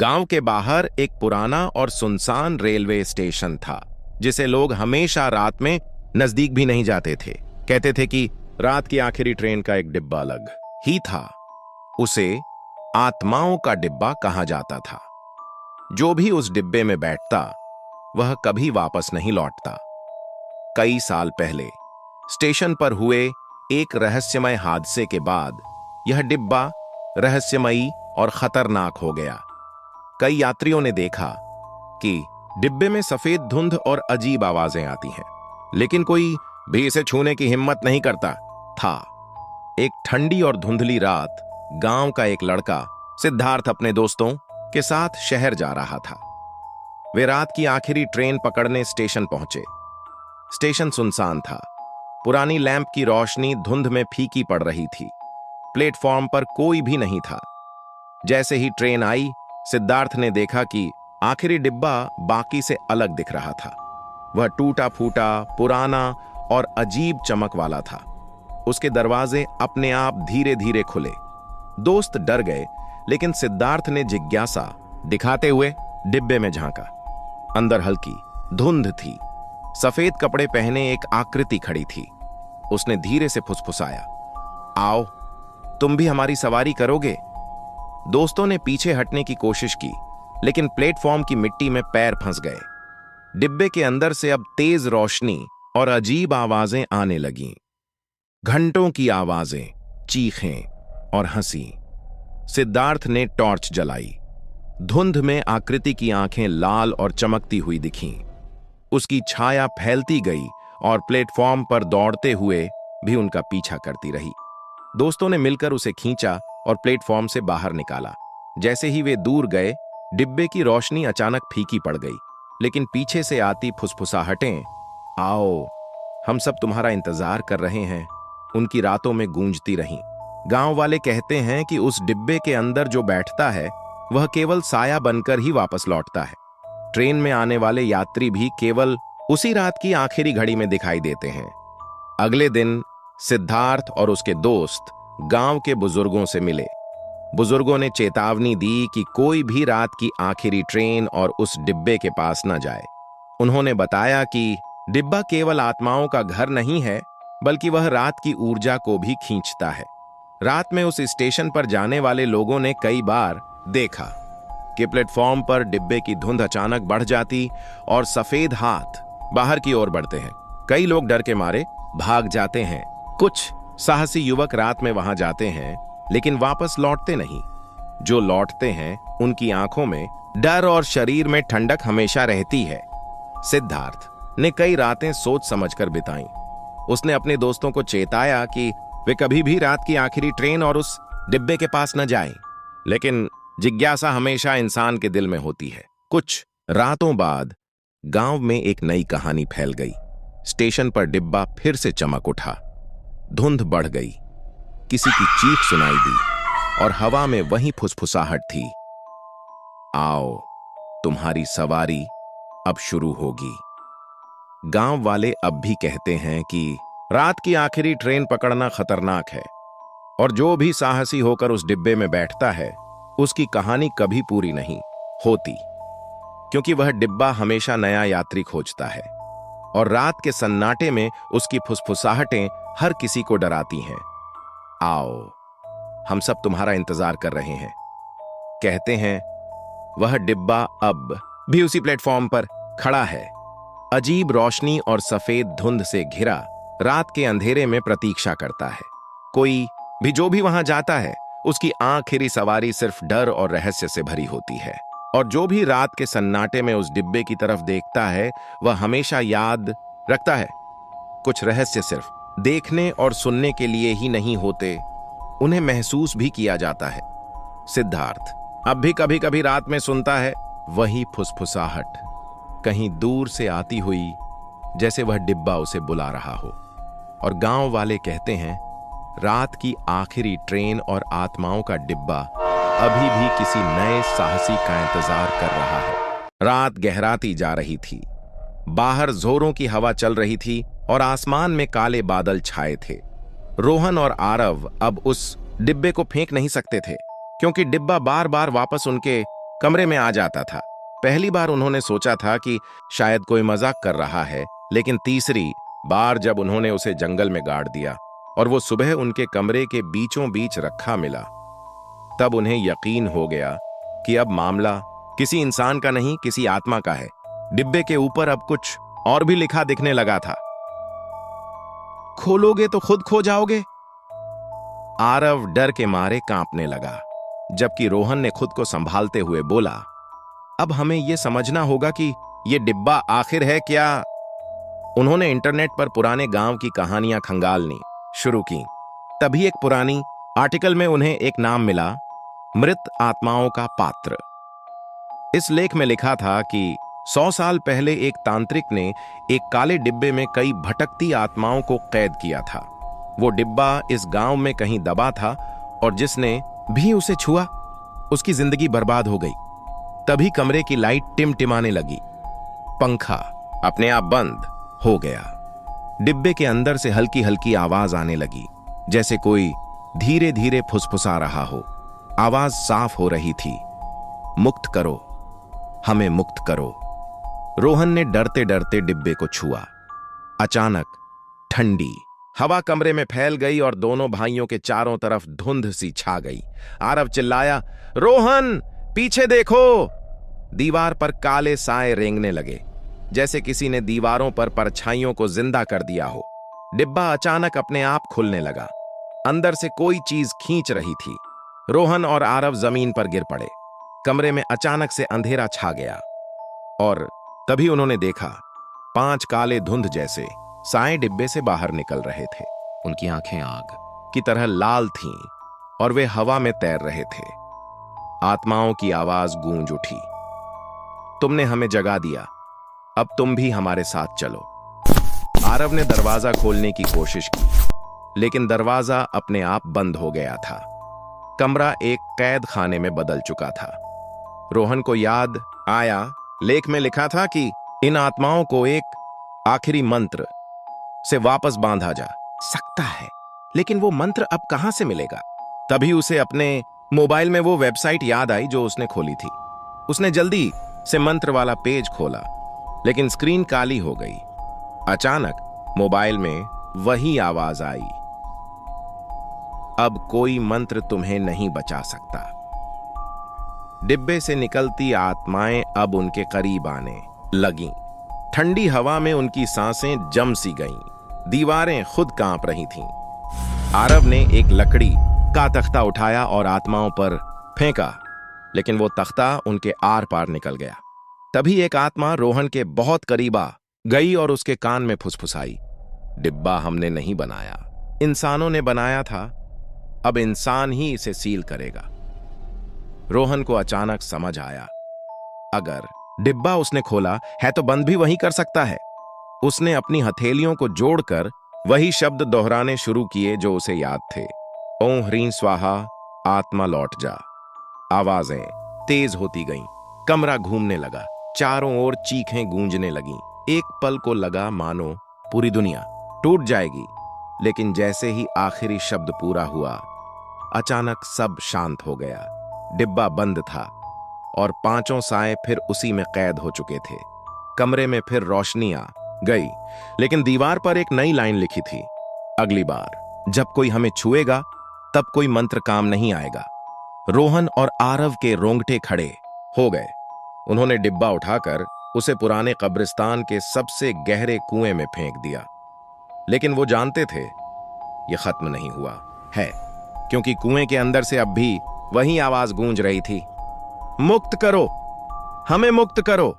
गांव के बाहर एक पुराना और सुनसान रेलवे स्टेशन था, जिसे लोग हमेशा रात में नजदीक भी नहीं जाते थे। कहते थे कि रात की आखिरी ट्रेन का एक डिब्बा अलग ही था। उसे आत्माओं का डिब्बा कहा जाता था। जो भी उस डिब्बे में बैठता वह कभी वापस नहीं लौटता। कई साल पहले स्टेशन पर हुए एक रहस्यमय हादसे के बाद यह डिब्बा रहस्यमयी और खतरनाक हो गया। कई यात्रियों ने देखा कि डिब्बे में सफेद धुंध और अजीब आवाजें आती हैं, लेकिन कोई भी इसे छूने की हिम्मत नहीं करता था। एक ठंडी और धुंधली रात गांव का एक लड़का सिद्धार्थ अपने दोस्तों के साथ शहर जा रहा था। वे रात की आखिरी ट्रेन पकड़ने स्टेशन पहुंचे। स्टेशन सुनसान था। पुरानी लैंप की रोशनी धुंध में फीकी पड़ रही थी। प्लेटफॉर्म पर कोई भी नहीं था। जैसे ही ट्रेन आई, सिद्धार्थ ने देखा कि आखिरी डिब्बा बाकी से अलग दिख रहा था। वह टूटा फूटा, पुराना और अजीब चमक वाला था। उसके दरवाजे अपने आप धीरे धीरे खुले। दोस्त डर गए, लेकिन सिद्धार्थ ने जिज्ञासा दिखाते हुए डिब्बे में झांका। अंदर हल्की धुंध थी। सफेद कपड़े पहने एक आकृति खड़ी थी। उसने धीरे से फुसफुसाया, आओ, तुम भी हमारी सवारी करोगे? दोस्तों ने पीछे हटने की कोशिश की, लेकिन प्लेटफॉर्म की मिट्टी में पैर फंस गए। डिब्बे के अंदर से अब तेज रोशनी और अजीब आवाजें आने लगीं। घंटों की आवाजें, चीखें और हंसी। सिद्धार्थ ने टॉर्च जलाई। धुंध में आकृति की आंखें लाल और चमकती हुई दिखीं। उसकी छाया फैलती गई और प्लेटफॉर्म पर दौड़ते हुए भी उनका पीछा करती रही। दोस्तों ने मिलकर उसे खींचा और प्लेटफॉर्म से बाहर निकाला। जैसे ही वे दूर गए, डिब्बे की रोशनी अचानक फीकी पड़ गई, लेकिन पीछे से आती फुसफुसाहटें, आओ, हम सब तुम्हारा इंतजार कर रहे हैं, उनकी रातों में गूंजती रहीं। गांव वाले कहते हैं कि उस डिब्बे के अंदर जो बैठता है वह केवल साया बनकर ही वापस लौटता है। ट्रेन में आने वाले यात्री भी केवल उसी रात की आखिरी घड़ी में दिखाई देते हैं। अगले दिन सिद्धार्थ और उसके दोस्त गांव के बुजुर्गों से मिले। बुजुर्गों ने चेतावनी दी कि कोई भी रात की आखिरी ट्रेन और उस डिब्बे के पास न जाए। उन्होंने बताया कि डिब्बा केवल आत्माओं का घर नहीं है, बल्कि वह रात की ऊर्जा को भी खींचता है। रात में उस स्टेशन पर जाने वाले लोगों ने कई बार देखा कि प्लेटफॉर्म पर डिब्बे की धुंध अचानक बढ़ जाती और सफेद हाथ बाहर की ओर बढ़ते हैं। कई लोग डर के मारे भाग जाते हैं। कुछ साहसी युवक रात में वहां जाते हैं, लेकिन वापस लौटते नहीं। जो लौटते हैं उनकी आंखों में डर और शरीर में ठंडक हमेशा रहती है। सिद्धार्थ ने कई रातें सोच समझकर बिताई। उसने अपने दोस्तों को चेताया कि वे कभी भी रात की आखिरी ट्रेन और उस डिब्बे के पास न जाएं, लेकिन जिज्ञासा हमेशा इंसान के दिल में होती है। कुछ रातों बाद गांव में एक नई कहानी फैल गई। स्टेशन पर डिब्बा फिर से चमक उठा। धुंध बढ़ गई। किसी की चीख सुनाई दी और हवा में वही फुसफुसाहट थी, आओ, तुम्हारी सवारी अब शुरू होगी। गांव वाले अब भी कहते हैं कि रात की आखिरी ट्रेन पकड़ना खतरनाक है, और जो भी साहसी होकर उस डिब्बे में बैठता है उसकी कहानी कभी पूरी नहीं होती, क्योंकि वह डिब्बा हमेशा नया यात्री खोजता है और रात के सन्नाटे में उसकी फुसफुसाहटें हर किसी को डराती हैं। आओ, हम सब तुम्हारा इंतजार कर रहे हैं, कहते हैं। वह डिब्बा अब भी उसी प्लेटफॉर्म पर खड़ा है, अजीब रोशनी और सफेद धुंध से घिरा, रात के अंधेरे में प्रतीक्षा करता है। कोई भी जो भी वहां जाता है उसकी आखिरी सवारी सिर्फ डर और रहस्य से भरी होती है, और जो भी रात के सन्नाटे में उस डिब्बे की तरफ देखता है वह हमेशा याद रखता है, कुछ रहस्य सिर्फ देखने और सुनने के लिए ही नहीं होते, उन्हें महसूस भी किया जाता है। सिद्धार्थ अब भी कभी कभी रात में सुनता है वही फुसफुसाहट, कहीं दूर से आती हुई, जैसे वह डिब्बा उसे बुला रहा हो। और गांव वाले कहते हैं रात की आखिरी ट्रेन और आत्माओं का डिब्बा अभी भी किसी नए साहसी का इंतजार कर रहा है। रात गहराती जा रही थी। बाहर जोरों की हवा चल रही थी और आसमान में काले बादल छाए थे। रोहन और आरव अब उस डिब्बे को फेंक नहीं सकते थे, क्योंकि डिब्बा बार बार वापस उनके कमरे में आ जाता था। पहली बार उन्होंने सोचा था कि शायद कोई मजाक कर रहा है, लेकिन तीसरी बार जब उन्होंने उसे जंगल में गाड़ दिया और वो सुबह उनके कमरे के बीचों बीच रखा मिला, तब उन्हें यकीन हो गया कि अब मामला किसी इंसान का नहीं, किसी आत्मा का है। डिब्बे के ऊपर अब कुछ और भी लिखा दिखने लगा था। खोलोगे तो खुद खो जाओगे। आरव डर के मारे कांपने लगा, जबकि रोहन ने खुद को संभालते हुए बोला, अब हमें यह समझना होगा कि यह डिब्बा आखिर है क्या। उन्होंने इंटरनेट पर पुराने गांव की कहानियां खंगालनी शुरू की। तभी एक पुरानी आर्टिकल में उन्हें एक नाम मिला, मृत आत्माओं का पात्र। इस लेख में लिखा था कि 100 साल पहले एक तांत्रिक ने एक काले डिब्बे में कई भटकती आत्माओं को कैद किया था। वो डिब्बा इस गांव में कहीं दबा था और जिसने भी उसे छुआ उसकी जिंदगी बर्बाद हो गई। तभी कमरे की लाइट टिमटिमाने लगी, पंखा अपने आप बंद हो गया। डिब्बे के अंदर से हल्की हल्की आवाज आने लगी, जैसे कोई धीरे धीरे फुसफुसा रहा हो। आवाज साफ हो रही थी, मुक्त करो, हमें मुक्त करो। रोहन ने डरते डरते डिब्बे को छुआ। अचानक ठंडी हवा कमरे में फैल गई और दोनों भाइयों के चारों तरफ धुंध सी छा गई। आरव चिल्लाया, रोहन पीछे देखो। दीवार पर काले साए रेंगने लगे, जैसे किसी ने दीवारों पर परछाइयों को जिंदा कर दिया हो। डिब्बा अचानक अपने आप खुलने लगा। अंदर से कोई चीज खींच रही थी। रोहन और आरव जमीन पर गिर पड़े। कमरे में अचानक से अंधेरा छा गया और तभी उन्होंने देखा 5 काले धुंध जैसे साए डिब्बे से बाहर निकल रहे थे। उनकी आंखें आग की तरह लाल थीं और वे हवा में तैर रहे थे। आत्माओं की आवाज गूंज उठी, तुमने हमें जगा दिया, अब तुम भी हमारे साथ चलो। आरव ने दरवाजा खोलने की कोशिश की, लेकिन दरवाजा अपने आप बंद हो गया था। कमरा एक कैद खाने में बदल चुका था। रोहन को याद आया, लेख में लिखा था कि इन आत्माओं को एक आखिरी मंत्र से वापस बांधा जा सकता है, लेकिन वो मंत्र अब कहां से मिलेगा। तभी उसे अपने मोबाइल में वो वेबसाइट याद आई जो उसने खोली थी। उसने जल्दी से मंत्र वाला पेज खोला, लेकिन स्क्रीन काली हो गई। अचानक मोबाइल में वही आवाज आई, अब कोई मंत्र तुम्हें नहीं बचा सकता। डिब्बे से निकलती आत्माएं अब उनके करीब आने लगीं। ठंडी हवा में उनकी सांसें जम सी गईं। दीवारें खुद कांप रही थीं। आरव ने एक लकड़ी का तख्ता उठाया और आत्माओं पर फेंका, लेकिन वो तख्ता उनके आर पार निकल गया। तभी एक आत्मा रोहन के बहुत करीब आ गई और उसके कान में फुसफुसाई, डिब्बा हमने नहीं बनाया, इंसानों ने बनाया था, अब इंसान ही इसे सील करेगा। रोहन को अचानक समझ आया, अगर डिब्बा उसने खोला है तो बंद भी वही कर सकता है। उसने अपनी हथेलियों को जोड़कर वही शब्द दोहराने शुरू किए जो उसे याद थे, ओं ह्रीं स्वाहा, आत्मा लौट जा। आवाजें तेज होती गईं, कमरा घूमने लगा, चारों ओर चीखें गूंजने लगीं। एक पल को लगा मानो पूरी दुनिया टूट जाएगी, लेकिन जैसे ही आखिरी शब्द पूरा हुआ, अचानक सब शांत हो गया। डिब्बा बंद था और 5 साए फिर उसी में कैद हो चुके थे। कमरे में फिर रोशनी आ गई, लेकिन दीवार पर एक नई लाइन लिखी थी, अगली बार जब कोई हमें छुएगा तब कोई मंत्र काम नहीं आएगा। रोहन और आरव के रोंगटे खड़े हो गए। उन्होंने डिब्बा उठाकर उसे पुराने कब्रिस्तान के सबसे गहरे कुएं में फेंक दिया। लेकिन वो जानते थे यह खत्म नहीं हुआ है, क्योंकि कुएं के अंदर से अब भी वही आवाज गूंज रही थी, मुक्त करो, हमें मुक्त करो।